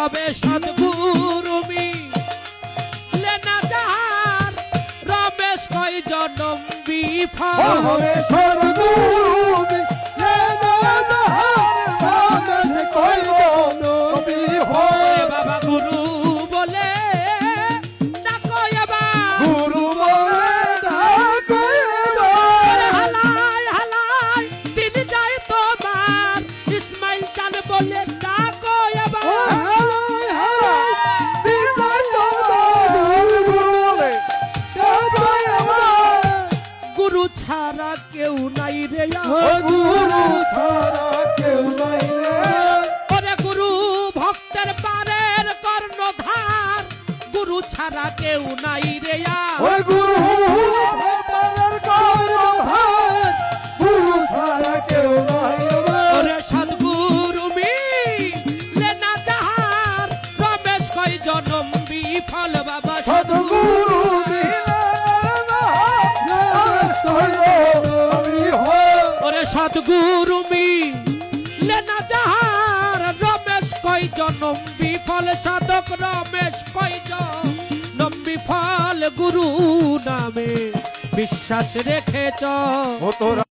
তবে সদ্গুরু মিলে না যাহার রমেশ কয় জনম বিফল ওরে সদ্গুরু মিলে না যাহার রমেশ কয় জনম বিফল। বাবা গুরু বলে না কয়বা গুরু বলে না কয়বা হালাই হালাই দিন যায় তোমার ইসমাইল চান বলে না কয়বা হালাই হালাই বিদায় তোমার গুরু বলে না কয়বা গুরু ছাড়া কেউ নাই রে গুরু ছাড়া কেউ নাই রে ওরে গুরু ভক্তের পারের কর্ণধার গুরু ছাড়া কেউ নাই রে ওই গুরু ভক্তের কর্ণধার গুরু ছাড়া কেউ নাই রে ওরে সদ্গুরু মিলে না যাহার রমেশ কয় জনম বিফল বাবা সদ্গুরু মিলে না রমেশ কয় জনম বিফল। ওরে সদ্গুরু মিলে না যাহার রমেশ কয় জনম বিফল সাধক রমেশ কয় জনম বিফল গুরু নামে বিশ্বাস রেখেছ ও তোরা